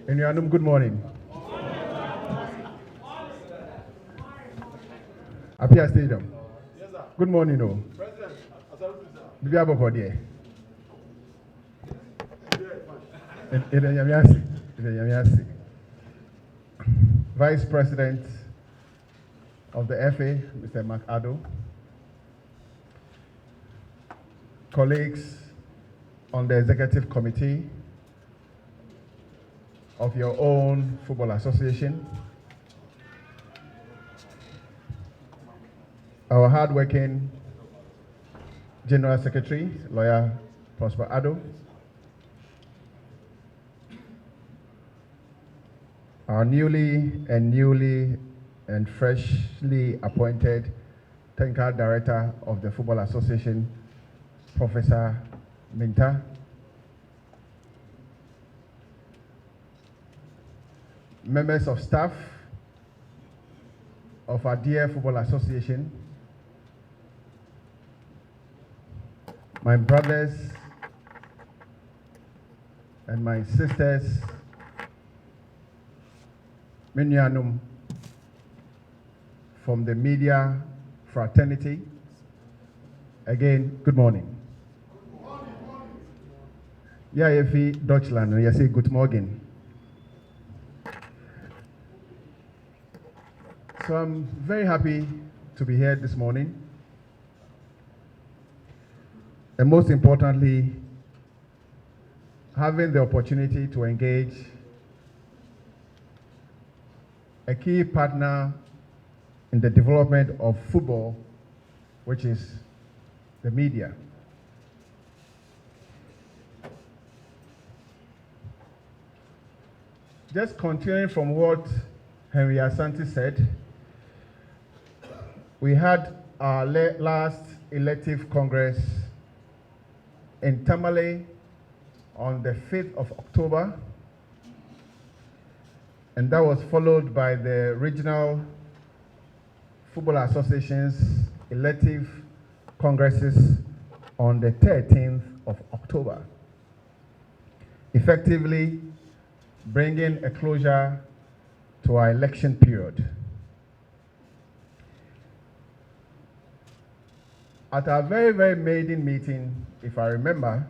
Enuanum, good morning. Apia Stadium. Yes, sir. Good morning, no. President, Bibi aboko there. Yamiasi. Vice President of the FA, Mr. McAddo. Colleagues on the executive committee of your own football association. Our hardworking General Secretary, Lawyer Prosper Addo. Our newly and freshly appointed Technical Director of the Football Association, Professor Minta. Members of staff of our dear Football Association, my brothers and my sisters, Minyanum, from the media fraternity, again, good morning. Ja, Efi Deutschland, you say good morning. So I'm very happy to be here this morning. And most importantly, having the opportunity to engage a key partner in the development of football, which is the media. Just continuing from what Henry Asante said, we had our last elective Congress in Tamale on the 5th of October, and that was followed by the Regional Football Association's elective congresses on the 13th of October, effectively bringing a closure to our election period. At our very maiden meeting, if I remember,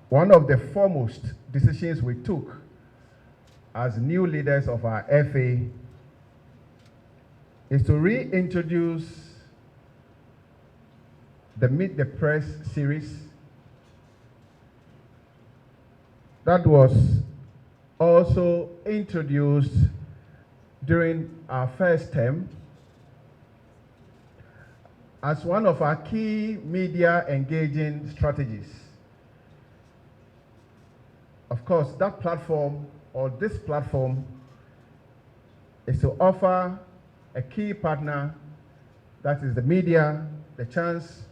one of the foremost decisions we took as new leaders of our FA is to reintroduce the Meet the Press series that was also introduced during our first term as one of our key media engaging strategies. Of course, that platform, or this platform, is to offer a key partner, that is the media, the chance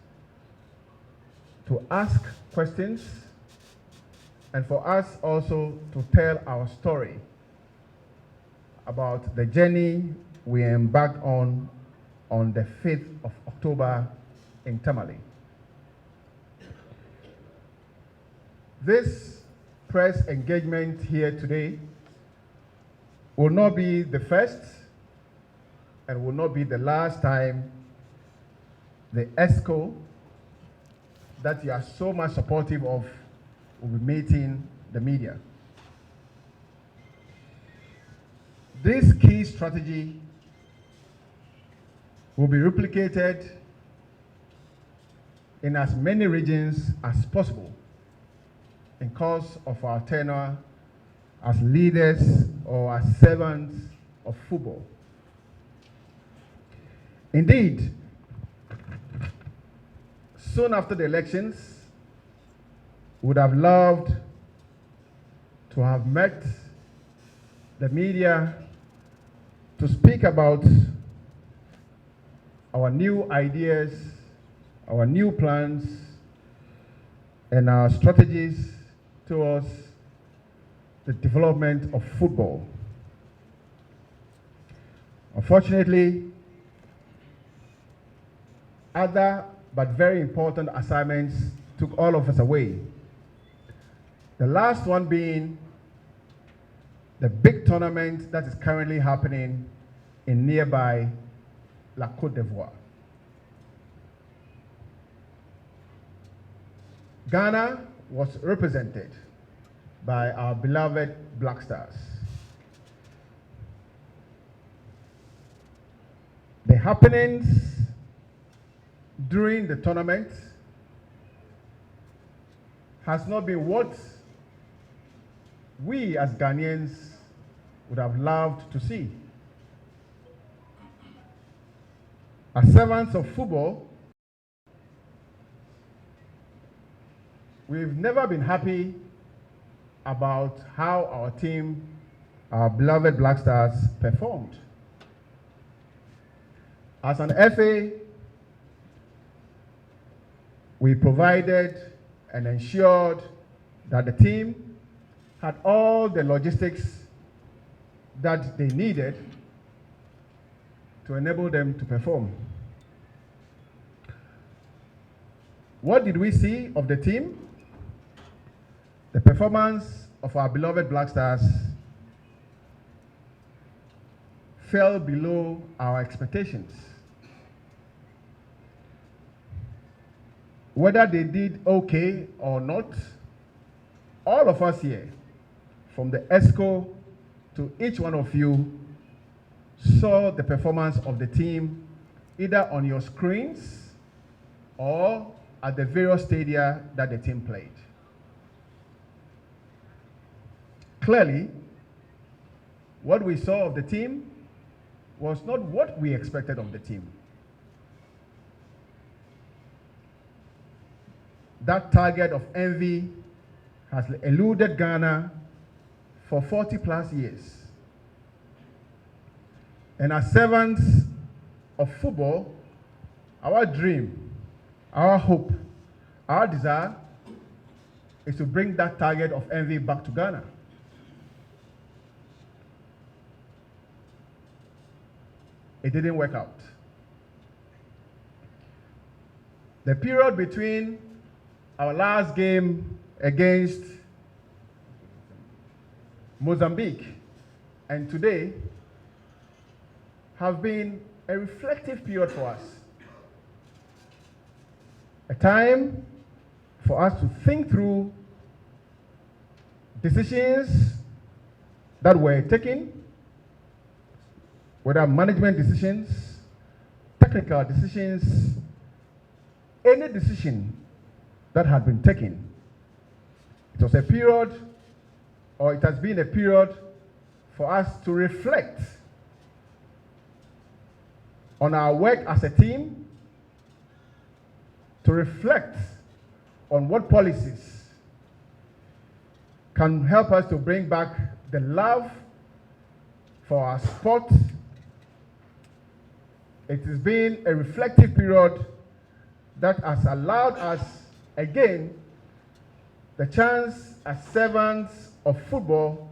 to ask questions and for us also to tell our story about the journey we embarked on the 5th of October in Tamale. This press engagement here today will not be the first and will not be the last time the ESCO that you are so much supportive of will be meeting the media. This key strategy will be replicated in as many regions as possible in course of our tenure as leaders or as servants of football. Indeed, soon after the elections, we would have loved to have met the media to speak about our new ideas, our new plans, and our strategies towards the development of football. Unfortunately, other but very important assignments took all of us away. The last one being the big tournament that is currently happening in nearby La Côte d'Ivoire. Ghana was represented by our beloved Black Stars. The happenings during the tournament has not been what we as Ghanaians would have loved to see. As servants of football, we've never been happy about how our team, our beloved Black Stars, performed. As an FA, we provided and ensured that the team had all the logistics that they needed to enable them to perform. What did we see of the team? The performance of our beloved Black Stars fell below our expectations. Whether they did okay or not, all of us here, from the ESCO to each one of you, saw the performance of the team either on your screens or at the various stadia that the team played. Clearly, what we saw of the team was not what we expected of the team. That target of envy has eluded Ghana for 40 plus years. And as servants of football, our dream, our hope, our desire is to bring that target of envy back to Ghana. It didn't work out. The period between our last game against Mozambique and today have been a reflective period for us. A time for us to think through decisions that were taken, whether management decisions, technical decisions, any decision that had been taken. It was a period, or it has been a period for us to reflect on our work as a team, to reflect on what policies can help us to bring back the love for our sport. It has been a reflective period that has allowed us, again, the chance as servants of football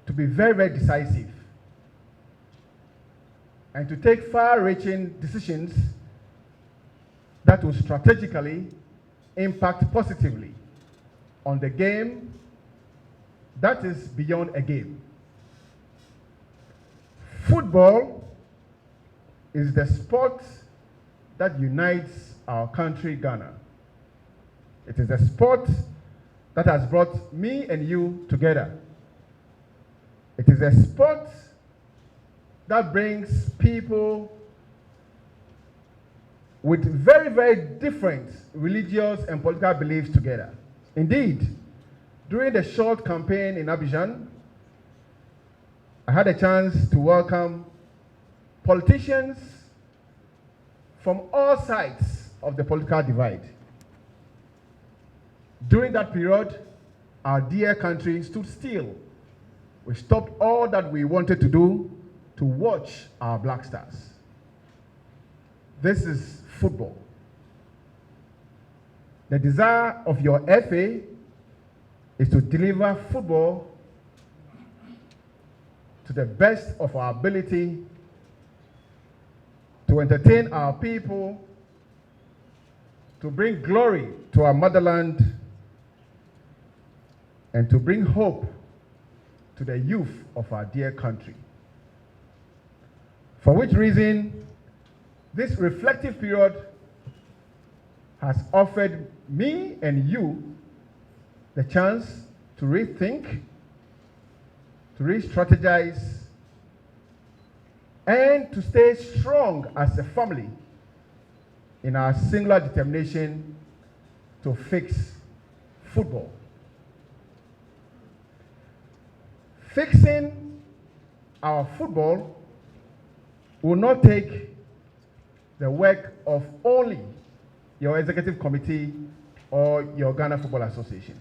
to be very, very decisive and to take far-reaching decisions that will strategically impact positively on the game that is beyond a game. Football is the sport that unites our country, Ghana. It is a sport that has brought me and you together. It is a sport that brings people with very, very different religious and political beliefs together. Indeed, during the short campaign in Abidjan, I had a chance to welcome politicians from all sides of the political divide. During that period, our dear country stood still. We stopped all that we wanted to do to watch our Black Stars. This is football. The desire of your FA is to deliver football to the best of our ability, to entertain our people, to bring glory to our motherland, and to bring hope to the youth of our dear country. For which reason, this reflective period has offered me and you the chance to rethink, to re-strategize, and to stay strong as a family in our singular determination to fix football. Fixing our football will not take the work of only your executive committee or your Ghana Football Association.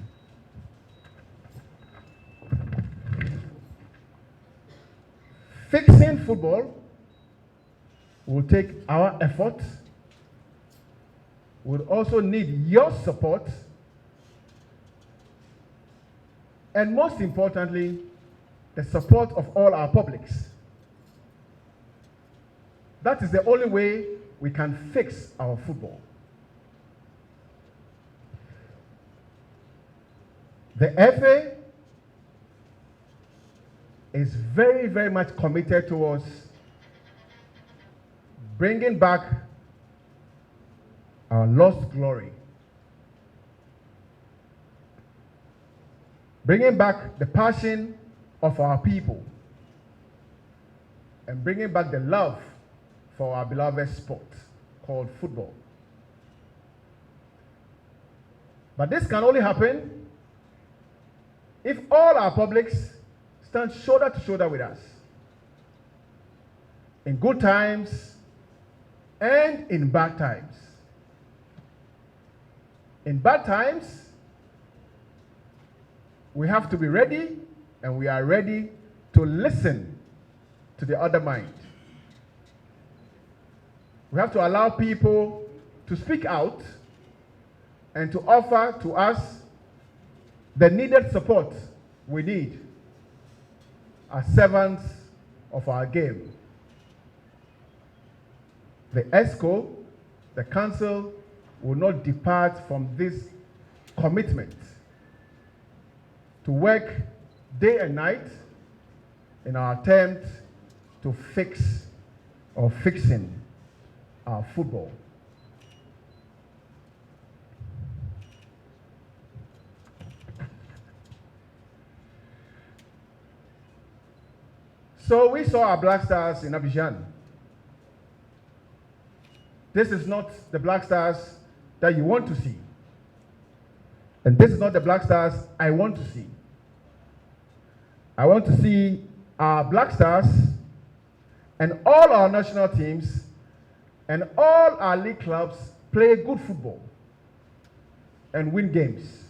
Fixing football will take our effort, will also need your support, and most importantly, the support of all our publics. That is the only way we can fix our football. The FA is very, very much committed towards bringing back our lost glory, bringing back the passion of our people, and bringing back the love for our beloved sport called football. But this can only happen if all our publics stand shoulder to shoulder with us in good times and in bad times. In bad times, we have to be ready, and we are ready to listen to the other mind. We have to allow people to speak out and to offer to us the needed support we need as servants of our game. The ESCO, the council, will not depart from this commitment to work day and night in our attempt to fix or fixing our football. So we saw our Black Stars in Abidjan. This is not the Black Stars that you want to see. And this is not the Black Stars I want to see. I want to see our Black Stars and all our national teams and all our league clubs play good football and win games.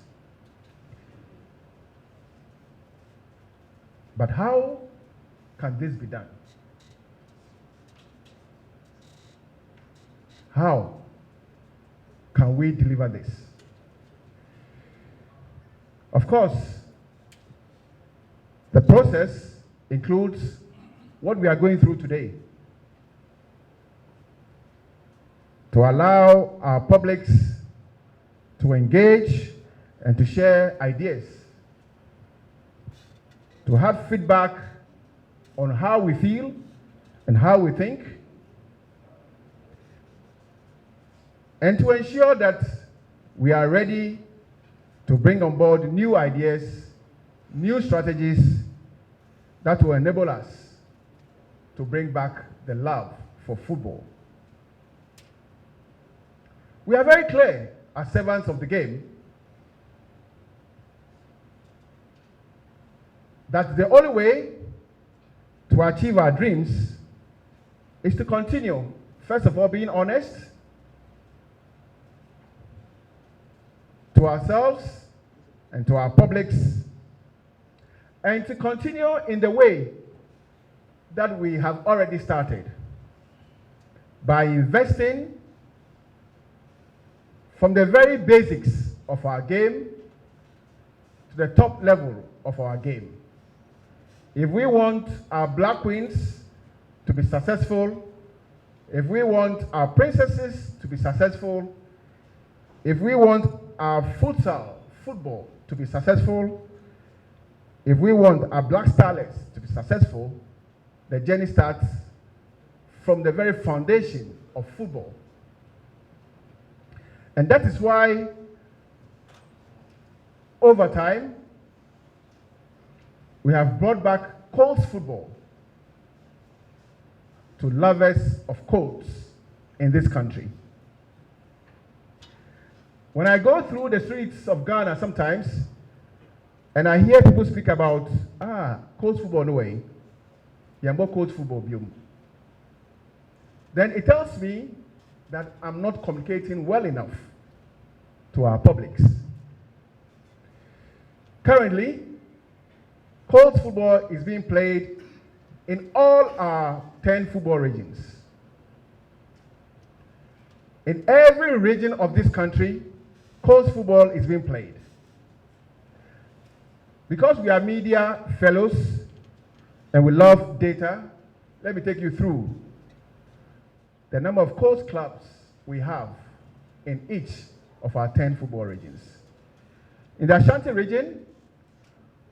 But how can this be done? How can we deliver this? Of course, the process includes what we are going through today. To allow our publics to engage and to share ideas, to have feedback on how we feel and how we think, and to ensure that we are ready to bring on board new ideas, new strategies that will enable us to bring back the love for football. We are very clear as servants of the game that the only way to achieve our dreams is to continue, first of all, being honest to ourselves and to our publics, and to continue in the way that we have already started by investing from the very basics of our game to the top level of our game. If we want our Black Queens to be successful, if we want our princesses to be successful, if we want our football to be successful, If we want our black starlets to be successful, the journey starts from the very foundation of football. And that is why, over time, we have brought back Colts football to lovers of Colts in this country. When I go through the streets of Ghana sometimes, and I hear people speak about, Colts football, no way, Yambo Colts football, biom, then it tells me that I'm not communicating well enough to our publics. Currently, Colts football is being played in all our 10 football regions. In every region of this country, Colts football is being played. Because we are media fellows and we love data, let me take you through the number of Colts clubs we have in each of our 10 football regions. In the Ashanti region,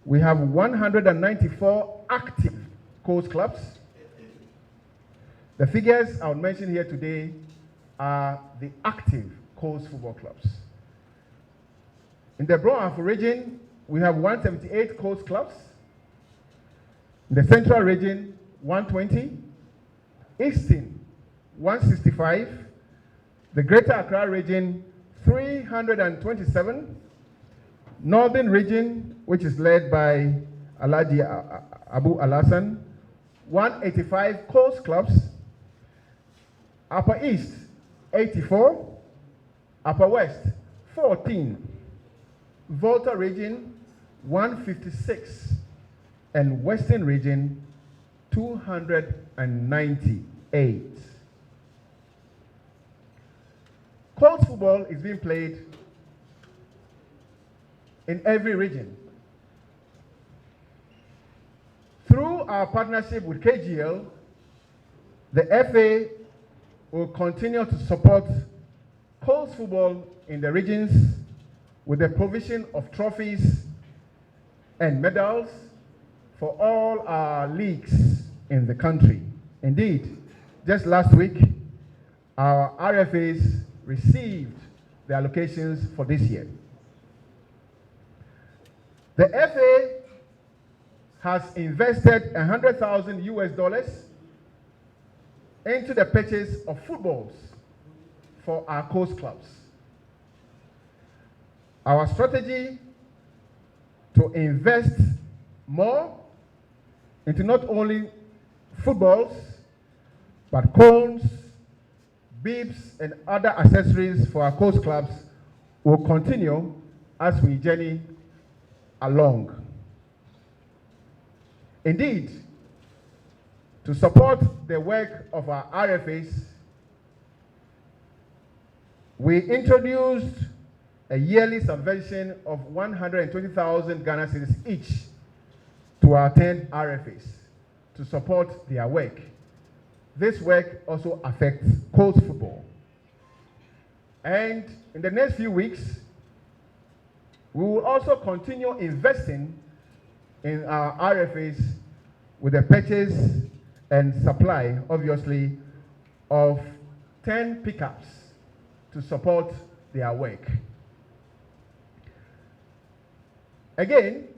we have 194 active Colts clubs. The figures I'll mention here today are the active Colts football clubs. In the Brown region, we have 178 Colts clubs. In the Central region, 120. Eastern, 165. The Greater Accra region, 327. Northern region, which is led by Alhaji Abu Alassan, 185 Colts clubs. Upper East, 84. Upper West, 14. Volta region, 156. And Western region, 298. Colts football is being played in every region. Through our partnership with KGL, the FA will continue to support Colts football in the regions with the provision of trophies and medals for all our leagues in the country. Indeed, just last week, our RFAs received the allocations for this year. The FA has invested $100,000 into the purchase of footballs for our Colts clubs. Our strategy to invest more into not only footballs, but cones, bibs, and other accessories for our Colts clubs will continue as we journey along. Indeed, to support the work of our RFAs, we introduced a yearly subvention of 120,000 Ghana cedis each to our 10 RFAs to support their work. This work also affects Colts football. And in the next few weeks, we will also continue investing in our RFAs with the purchase and supply, obviously, of 10 pickups to support their work. Again,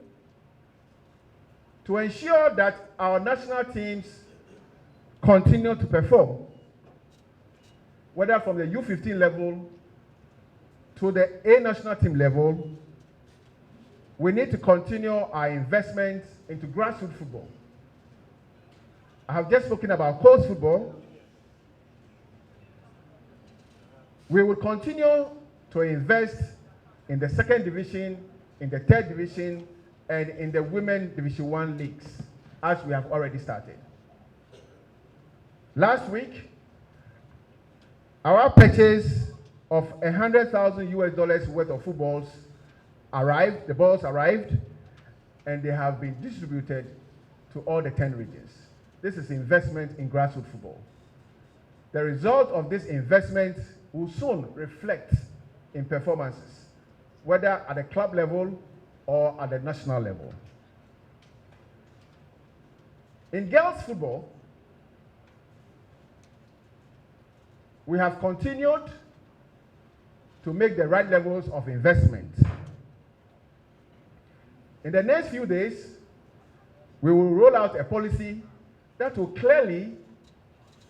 to ensure that our national teams continue to perform, whether from the U15 level to the A national team level, we need to continue our investments into grassroots football. I have just spoken about Colts football. We will continue to invest in the second division, in the third division, and in the women Division 1 leagues, as we have already started. Last week, our purchase of $100,000 worth of footballs arrived, the balls arrived, and they have been distributed to all the 10 regions. This is investment in grassroots football. The result of this investment will soon reflect in performances, whether at the club level or at the national level. In girls' football, we have continued to make the right levels of investment. In the next few days, we will roll out a policy that will clearly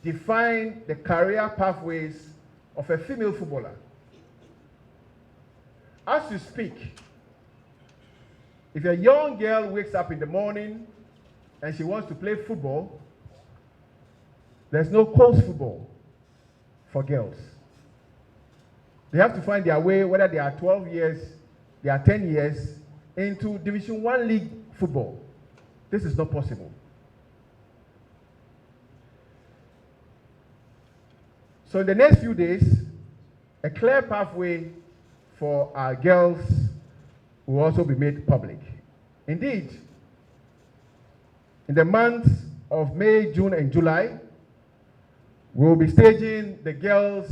define the career pathways of a female footballer. As you speak, if a young girl wakes up in the morning and she wants to play football, there's no coast football for girls. They have to find their way, whether they are 12 years, they are 10 years, into Division 1 league football. This is not possible. So in the next few days, a clear pathway for our girls will also be made public. Indeed, in the months of May, June, and July, we will be staging the girls'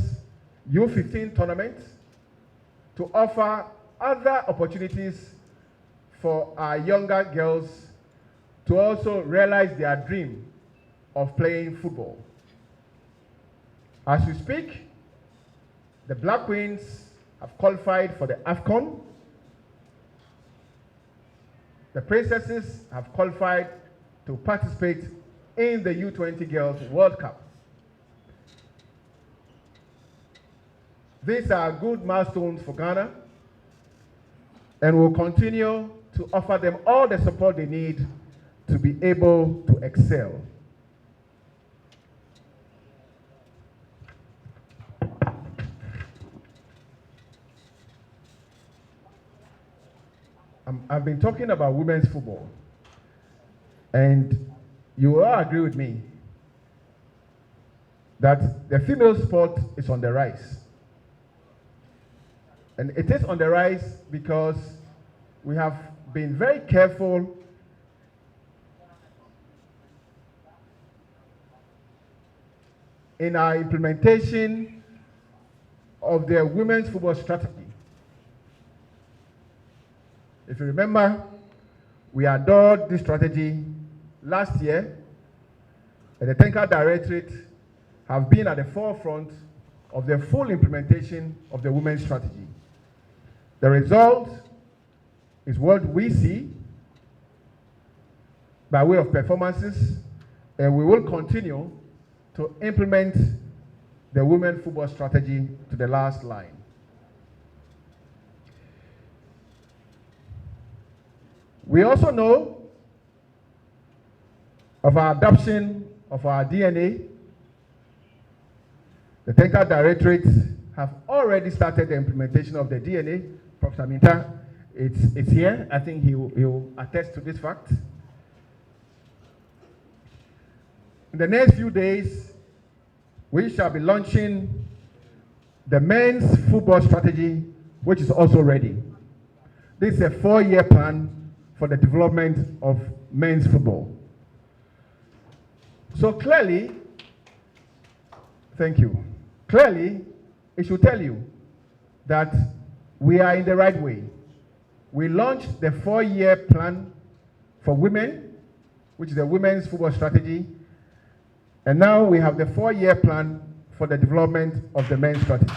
U15 tournament to offer other opportunities for our younger girls to also realize their dream of playing football. As we speak, the Black Queens have qualified for the AFCON. The Princesses have qualified to participate in the U20 Girls World Cup. These are good milestones for Ghana, and we'll continue to offer them all the support they need to be able to excel. I've been talking about women's football, and you all agree with me that the female sport is on the rise. And it is on the rise because we have been very careful in our implementation of the women's football strategy. If you remember, we adored this strategy last year, and the Technical Directorate have been at the forefront of the full implementation of the women's strategy. The result is what we see by way of performances, and we will continue to implement the women's football strategy to the last line. We also know of our adoption of our DNA. The Technical Directorate have already started the implementation of the DNA. Professor Minta, it's here. I think he will attest to this fact. In the next few days, we shall be launching the men's football strategy, which is also ready. This is a 4-year plan for the development of men's football. So clearly, thank you. Clearly, it should tell you that we are in the right way. We launched the 4-year plan for women, which is the women's football strategy, and now we have the 4-year plan for the development of the men's strategy.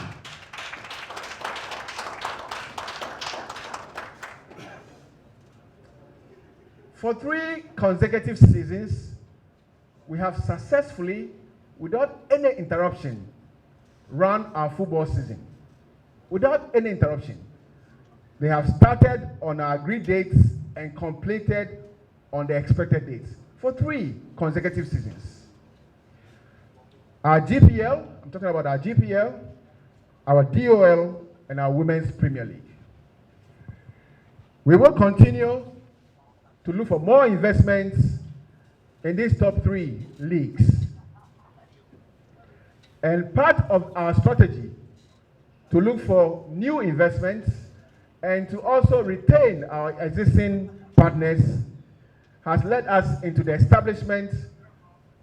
For 3 consecutive seasons, we have successfully, without any interruption, run our football season. Without any interruption. They have started on our agreed dates and completed on the expected dates for 3 consecutive seasons. Our GPL, I'm talking about our GPL, our DOL, and our Women's Premier League. We will continue to look for more investments in these top 3 leagues. And part of our strategy to look for new investments and to also retain our existing partners has led us into the establishment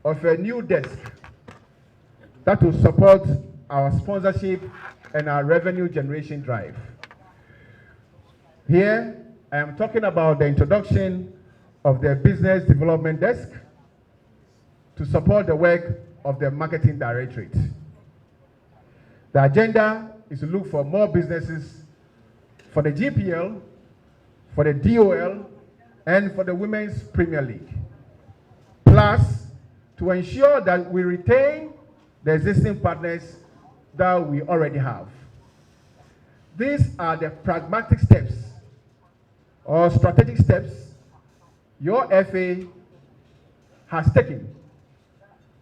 of a new desk that will support our sponsorship and our revenue generation drive. Here, I am talking about the introduction of the business development desk, to support the work of the Marketing Directorate. The agenda is to look for more businesses for the GPL, for the DOL, and for the Women's Premier League. Plus, to ensure that we retain the existing partners that we already have. These are the pragmatic steps or strategic steps your FA has taken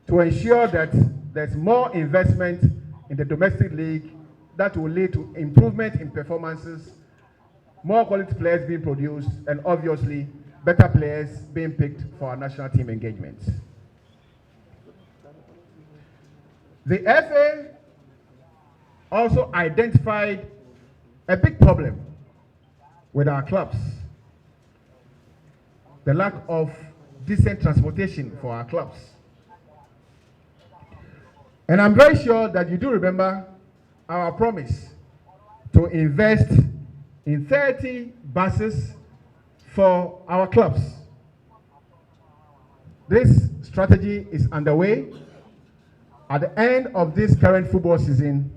to ensure that there's more investment in the domestic league that will lead to improvement in performances, more quality players being produced, and obviously better players being picked for our national team engagements. The FA also identified a big problem with our clubs: the lack of decent transportation for our clubs. And I'm very sure that you do remember our promise to invest in 30 buses for our clubs. This strategy is underway. At the end of this current football season,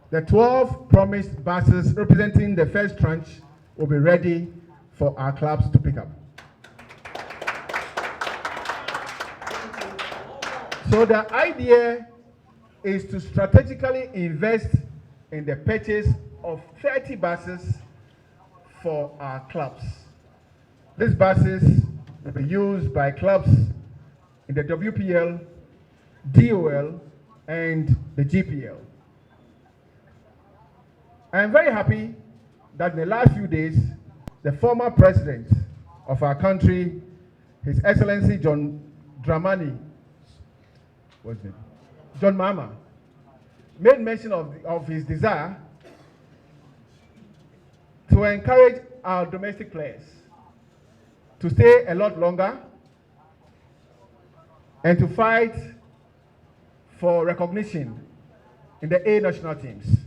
the 12 promised buses representing the first tranche will be ready for our clubs to pick up. So the idea is to strategically invest in the purchase of 30 buses for our clubs. These buses will be used by clubs in the WPL, DOL, and the GPL. I am very happy that in the last few days, the former president of our country, His Excellency John Mahama, made mention of his desire to encourage our domestic players to stay a lot longer and to fight for recognition in the A national teams.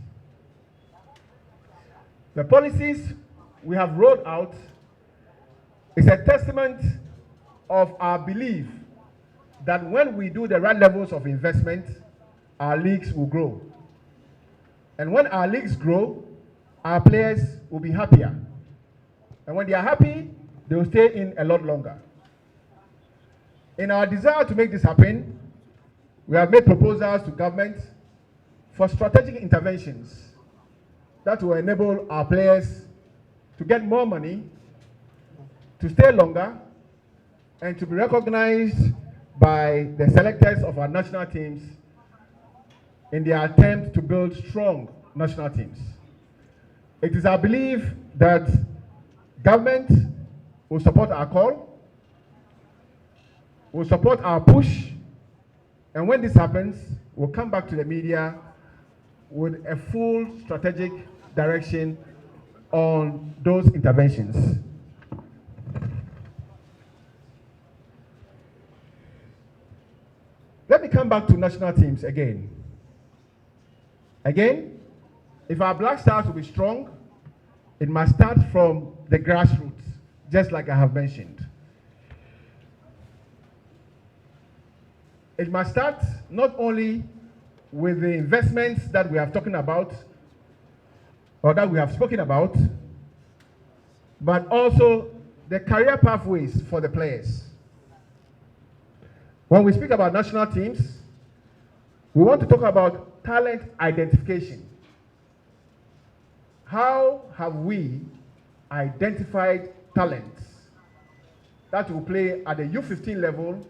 The policies we have rolled out is a testament of our belief that when we do the right levels of investment, our leagues will grow. And when our leagues grow, our players will be happier. And when they are happy, they will stay in a lot longer. In our desire to make this happen, we have made proposals to government for strategic interventions that will enable our players to get more money, to stay longer, and to be recognized by the selectors of our national teams in their attempt to build strong national teams. It is our belief that government will support our call, will support our push, and when this happens, we'll come back to the media with a full strategic direction on those interventions. Let me come back to national teams again. Again, if our Black Stars will be strong, it must start from the grassroots, just like I have mentioned. It must start not only with the investments that we have talking about, or that we have spoken about, but also the career pathways for the players. When we speak about national teams, we want to talk about talent identification. How have we identified talents that will play at the U15 level,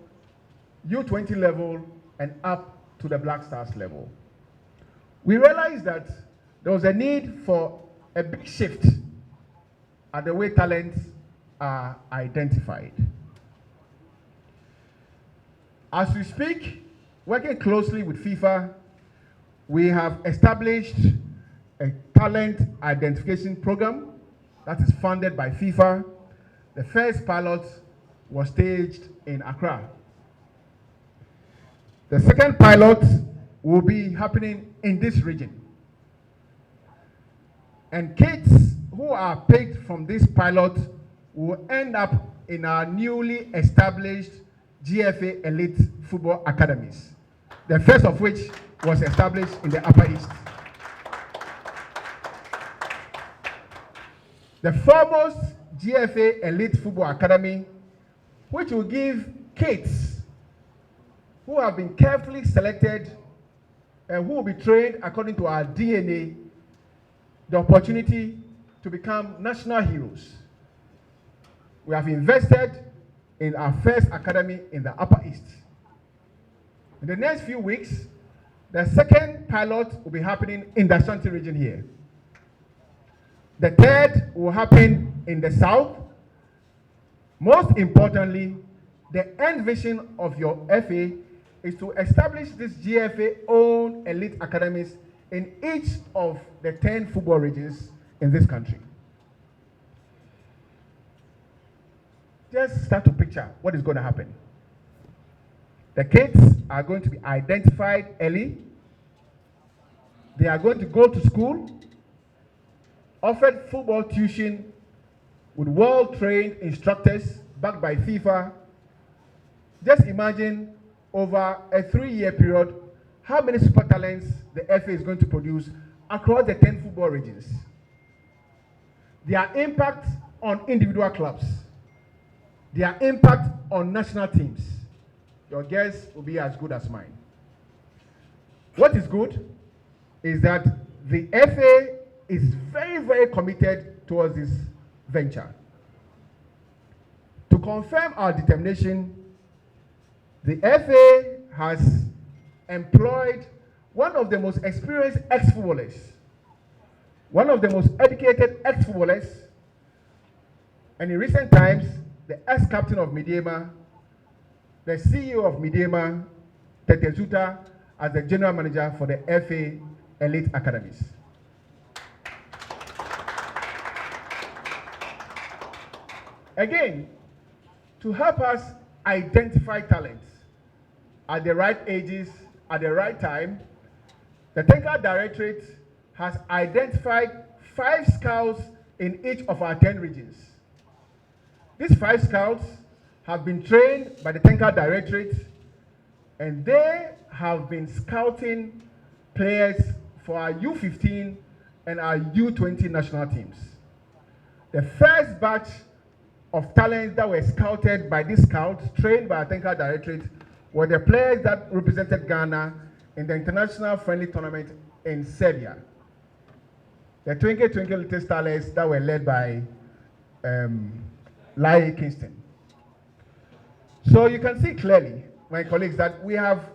U20 level, and up to the Black Stars level? We realized that there was a need for a big shift at the way talents are identified. As we speak, working closely with FIFA, we have established a talent identification program that is funded by FIFA. The first pilot was staged in Accra. The second pilot will be happening in this region. And kids who are picked from this pilot will end up in our newly established GFA Elite Football Academies, the first of which was established in the Upper East. The foremost GFA Elite Football Academy, which will give kids who have been carefully selected and who will be trained according to our DNA, the opportunity to become national heroes. We have invested in our first academy in the Upper East. In the next few weeks, the second pilot will be happening in the Ashanti region here. The third will happen in the South. Most importantly, the end vision of your FA is to establish this GFA-owned elite academies in each of the 10 football regions in this country. Just start to picture what is going to happen. The kids are going to be identified early. They are going to go to school, offered football tuition with well-trained instructors backed by FIFA. Just imagine over a 3-year period how many super talents the FA is going to produce across the 10 football regions. Their impact on individual clubs, their impact on national teams. Your guess will be as good as mine. What is good is that the FA is very, very committed towards this venture. To confirm our determination, the FA has employed one of the most experienced ex-footballers, one of the most educated ex-footballers, and in recent times, the ex-captain of Midiema, the CEO of Midiema, Tete Zuta, as the general manager for the FA Elite Academies. Again, to help us identify talents at the right ages, at the right time, the Technical Directorate has identified 5 scouts in each of our 10 regions. These 5 scouts have been trained by the Technical Directorate, and they have been scouting players for our U15 and our U20 national teams. The first batch of talents that were scouted by these scouts, trained by our Technical Directorate, were the players that represented Ghana in the international friendly tournament in Serbia. The Twinkle Twinkle Little Starlets that were led by Lai Kingston. So you can see clearly, my colleagues, that we have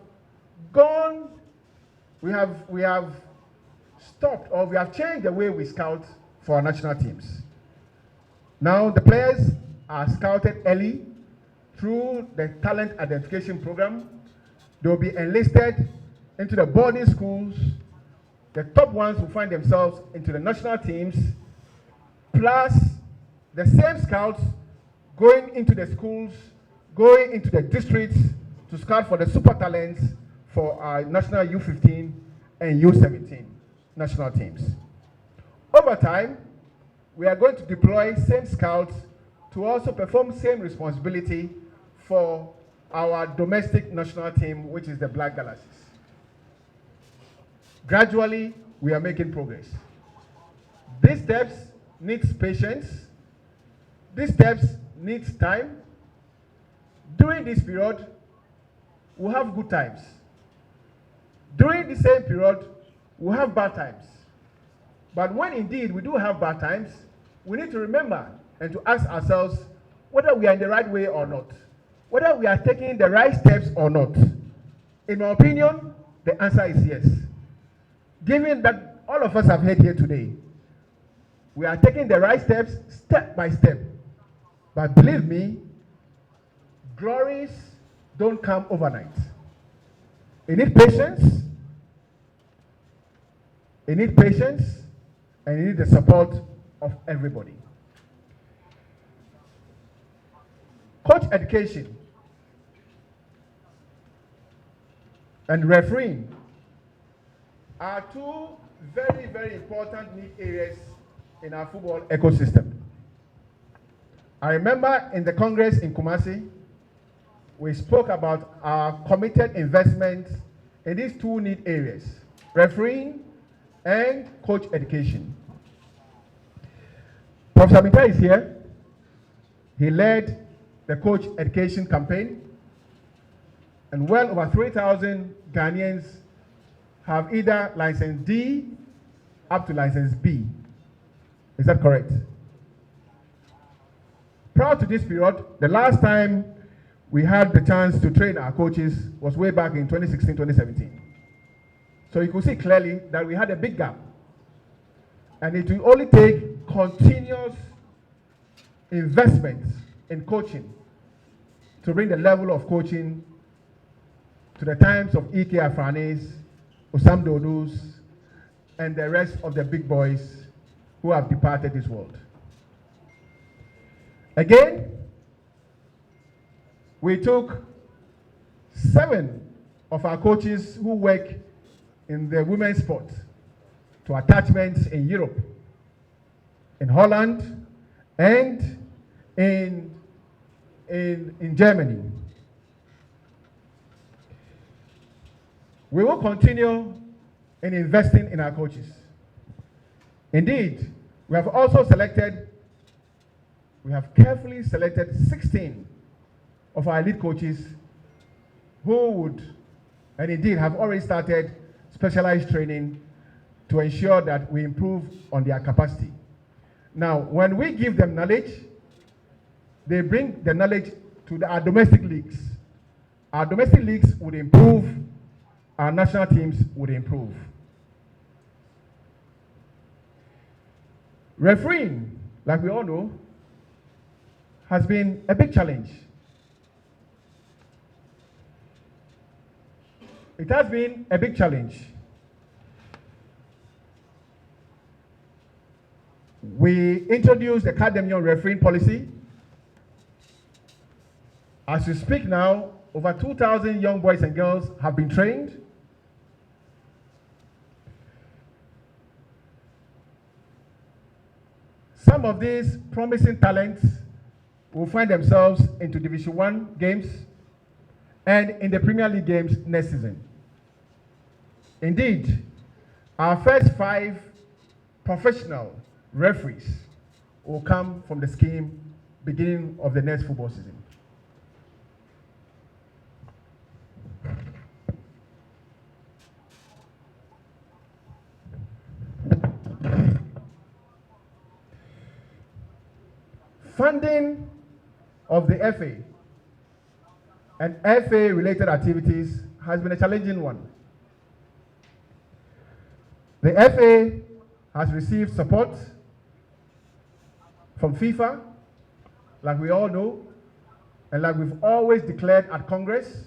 stopped, or we have changed the way we scout for our national teams. Now the players are scouted early through the talent identification program. They will be enlisted into the boarding schools. The top ones will find themselves into the national teams, plus the same scouts going into the schools, going into the districts to scout for the super talents for our national U15 and U17 national teams. Over time, we are going to deploy same scouts to also perform same responsibility for our domestic national team, which is the Black Galaxies. Gradually, we are making progress. These steps need patience. These steps need time. During this period, we'll have good times. During the same period, we'll have bad times. But when indeed we do have bad times, we need to remember and to ask ourselves whether we are in the right way or not, whether we are taking the right steps or not. In my opinion, the answer is yes. Given that all of us have heard here today, we are taking the right steps step by step. But believe me, glories don't come overnight. You need patience. You need patience, and you need the support of everybody. Coach education and refereeing are 2 very, very important need areas in our football ecosystem. I remember in the Congress in Kumasi, we spoke about our committed investment in these two need areas, refereeing and coach education. Professor Minta is here. He led the coach education campaign, and well over 3,000 Ghanaians have either license D up to license B. Is that correct? Prior to this period, the last time we had the chance to train our coaches was way back in 2016, 2017. So you could see clearly that we had a big gap. And it will only take continuous investments in coaching to bring the level of coaching to the times of E.K. Afranis, Osam Dodus, and the rest of the big boys who have departed this world. Again, we took 7 of our coaches who work in the women's sport to attachments in Europe, in Holland, and in Germany. We will continue in investing in our coaches. Indeed, we have carefully selected 16 of our elite coaches who would, and indeed have already started specialized training to ensure that we improve on their capacity. Now, when we give them knowledge, they bring the knowledge to our domestic leagues. Our domestic leagues would improve, our national teams would improve. Refereeing, like we all know, has been a big challenge. It has been a big challenge. We introduced the academy on refereeing policy. As we speak now, over 2,000 young boys and girls have been trained. Some of these promising talents will find themselves into Division 1 games and in the Premier League games next season. Indeed, our first 5 professional referees will come from the scheme beginning of the next football season. Funding of the FA and FA-related activities has been a challenging one. The FA has received support from FIFA, like we all know, and like we've always declared at Congress.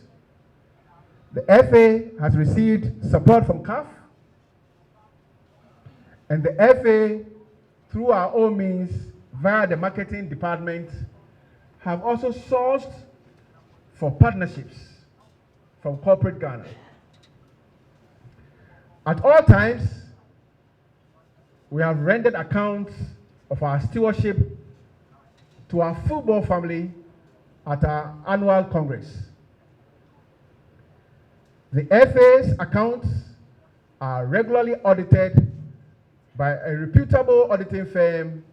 The FA has received support from CAF, and the FA, through our own means, via the marketing department, have also sourced for partnerships from corporate Ghana. At all times, we have rendered accounts of our stewardship to our football family at our annual Congress. The FA's accounts are regularly audited by a reputable auditing firm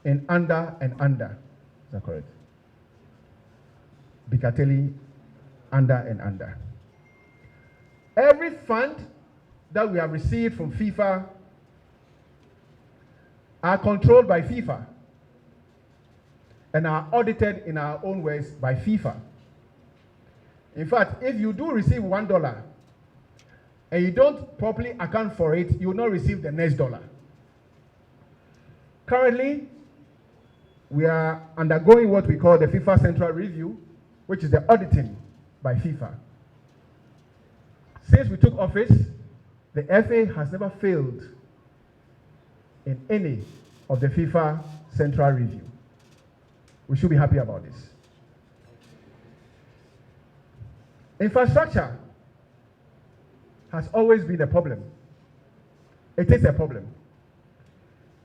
in Under and Under. Is that correct? Bicatelli, Under and Under. Every fund that we have received from FIFA are controlled by FIFA and are audited in our own ways by FIFA. In fact, if you do receive $1 and you don't properly account for it, you will not receive the next dollar. Currently, we are undergoing what we call the FIFA Central Review, which is the auditing by FIFA. Since we took office, the FA has never failed in any of the FIFA Central Review. We should be happy about this. Infrastructure has always been a problem. It is a problem.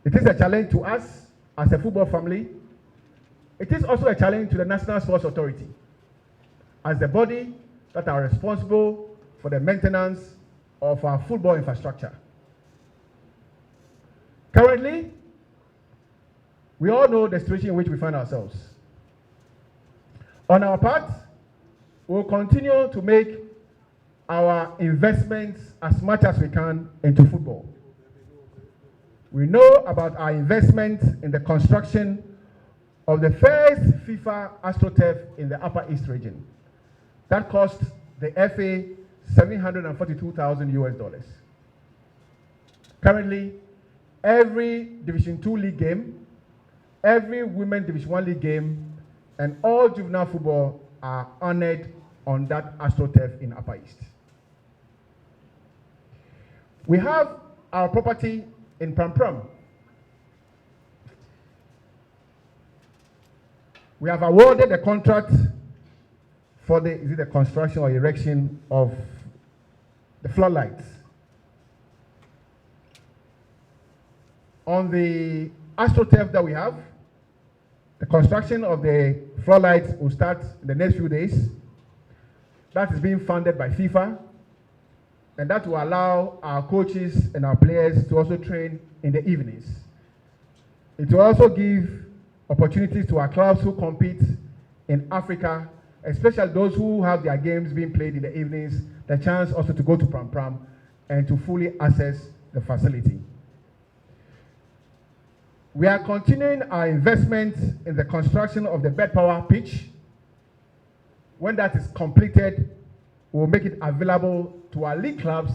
It is a challenge to us as a football family. It is also a challenge to the National Sports Authority. as the body that are responsible for the maintenance of our football infrastructure. Currently, we all know the situation in which we find ourselves. On our part, we'll continue to make our investments as much as we can into football. We know about our investment in the construction of the first FIFA AstroTurf in the Upper East region. That cost the FA $742,000. Currently, every Division II league game, every Women Division I league game, and all juvenile football are honored on that AstroTurf in Upper East. We have our property in Pram. We have awarded the contract for the construction or erection of the floodlights. On the AstroTurf that we have, the construction of the floodlights will start in the next few days. That is being funded by FIFA, and that will allow our coaches and our players to also train in the evenings. It will also give opportunities to our clubs who compete in Africa, especially those who have their games being played in the evenings, the chance also to go to Pram and to fully access the facility. We are continuing our investment in the construction of the bed power pitch. When that is completed, we'll make it available to our league clubs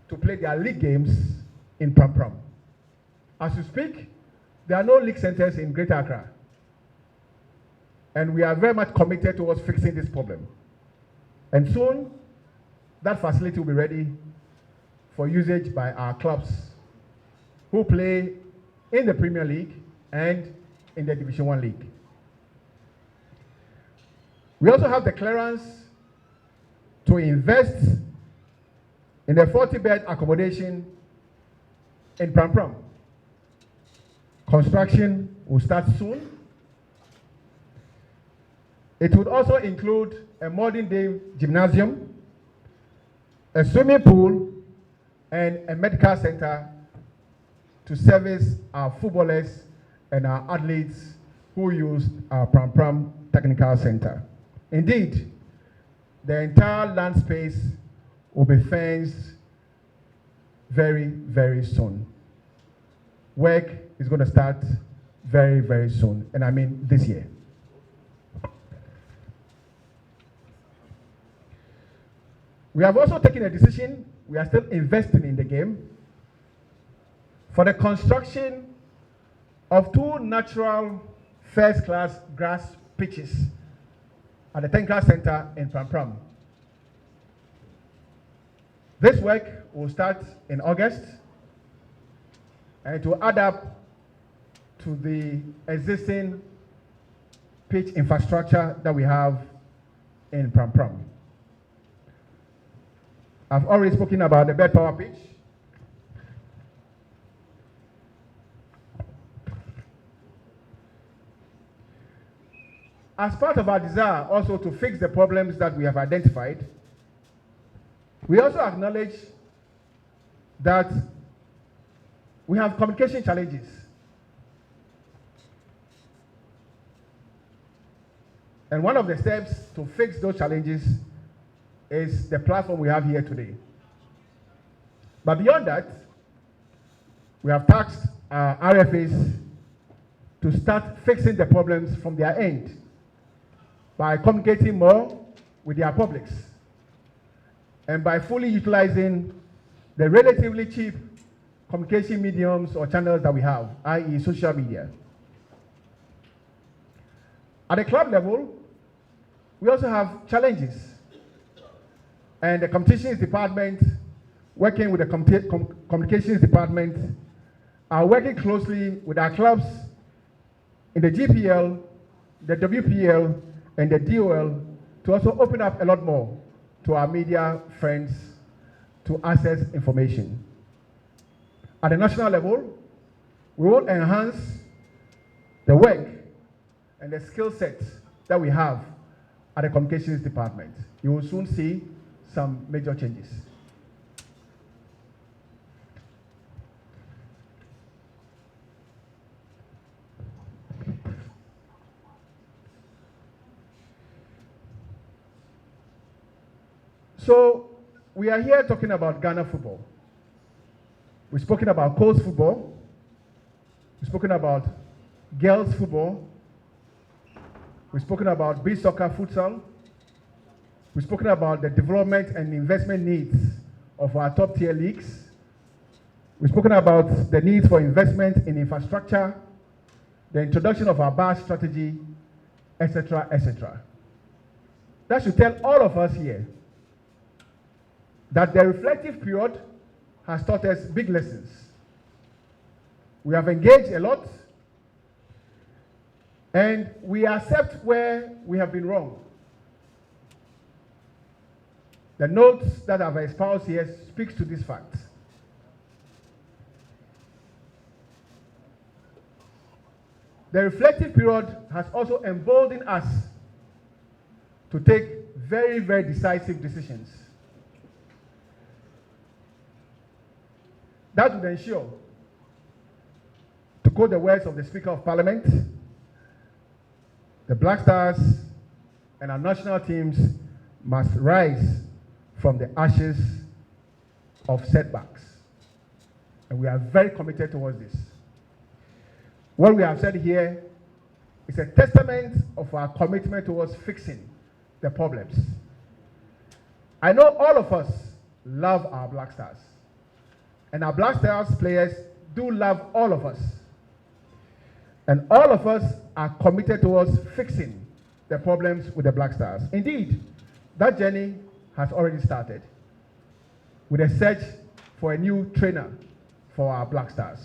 to play their league games in Pram. As we speak, there are no league centers in Greater Accra. And we are very much committed towards fixing this problem. And soon, that facility will be ready for usage by our clubs who play in the Premier League and in the Division I League. We also have the clearance to invest in a 40-bed accommodation in Pram. Construction will start soon. It would also include a modern-day gymnasium, a swimming pool, and a medical center to service our footballers and our athletes who use our Pram Technical Center. Indeed, the entire land space will be fenced very, very soon. Work is going to start very, very soon, and I mean this year. We have also taken a decision, we are still investing in the game, for the construction of 2 natural first-class grass pitches at the Technical Center in Pram. This work will start in August, and it will add up to the existing pitch infrastructure that we have in Pram. I've already spoken about the bed power pitch. As part of our desire also to fix the problems that we have identified, we also acknowledge that we have communication challenges. And one of the steps to fix those challenges is the platform we have here today. But beyond that, we have tasked our RFAs to start fixing the problems from their end by communicating more with their publics and by fully utilizing the relatively cheap communication mediums or channels that we have, i.e. social media. At the club level, we also have challenges. And the competitions department, working with the communications department, are working closely with our clubs in the GPL, the WPL, and the DOL to also open up a lot more to our media friends to access information. At the national level, we will enhance the work and the skill sets that we have at the communications department. You will soon see some major changes. So we are here talking about Ghana football. We've spoken about coast football. We've spoken about girls football. We've spoken about beach soccer, futsal. We've spoken about the development and investment needs of our top tier leagues. We've spoken about the needs for investment in infrastructure, the introduction of our BAS strategy, etc., etc. That should tell all of us here that the reflective period has taught us big lessons. We have engaged a lot, and we accept where we have been wrong. The notes that I've espoused here speaks to this fact. The reflective period has also emboldened us to take very, very decisive decisions that would ensure, to quote the words of the Speaker of Parliament, the Black Stars and our national teams must rise from the ashes of setbacks. And we are very committed towards this. What we have said here is a testament of our commitment towards fixing the problems. I know all of us love our Black Stars. And our Black Stars players do love all of us. And all of us are committed towards fixing the problems with the Black Stars. Indeed, that journey has already started with a search for a new trainer for our Black Stars.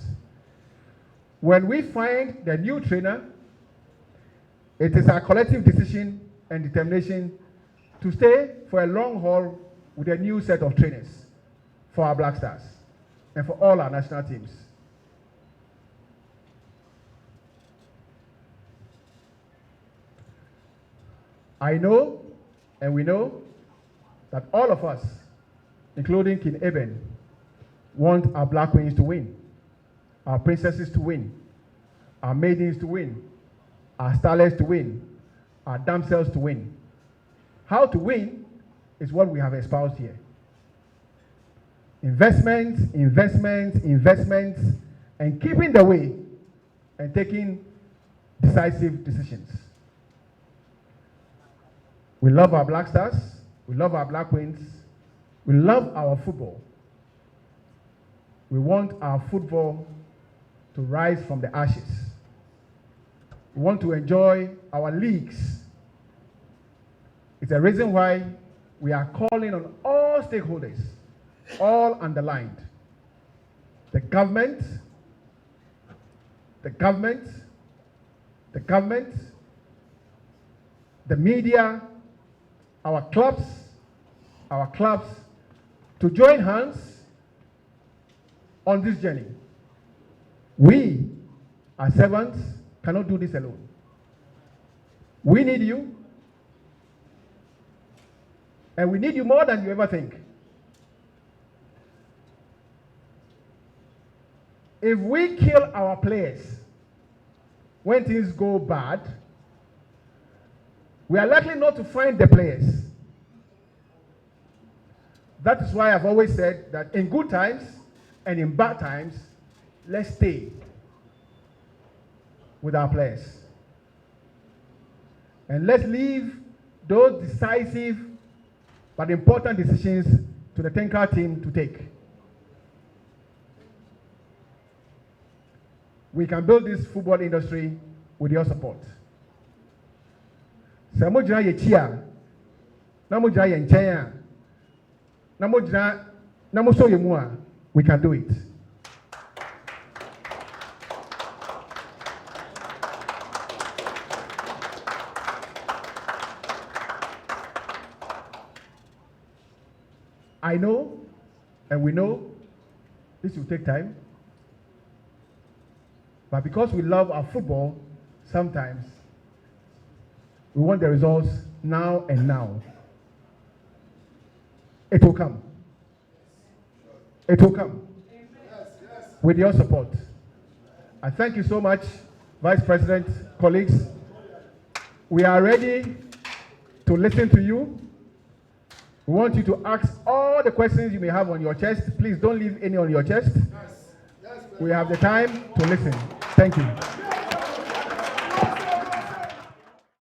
When we find the new trainer, it is our collective decision and determination to stay for a long haul with a new set of trainers for our Black Stars and for all our national teams. I know, and we know, that all of us, including King Eben, want our Black Queens to win, our princesses to win, our maidens to win, our starlets to win, our damsels to win. How to win is what we have espoused here. Investment, investment, investment, and keeping the way and taking decisive decisions. We love our Black Stars, we love our Black Queens, we love our football. We want our football to rise from the ashes. We want to enjoy our leagues. It's a reason why we are calling on all stakeholders, all underlined. The government, the media, our clubs, to join hands on this journey. We, as servants, cannot do this alone. We need you, and we need you more than you ever think. If we kill our players when things go bad, we are likely not to find the players. That is why I've always said that in good times and in bad times, let's stay with our players. And let's leave those decisive but important decisions to the Tenka team to take. We can build this football industry with your support. We can do it. I know, and we know, this will take time. But because we love our football, sometimes We want the results now and now. It will come. It will come. With your support. I thank you so much, Vice President, colleagues. We are ready to listen to you. We want you to ask all the questions you may have on your chest. Please don't leave any on your chest. We have the time to listen. Thank you.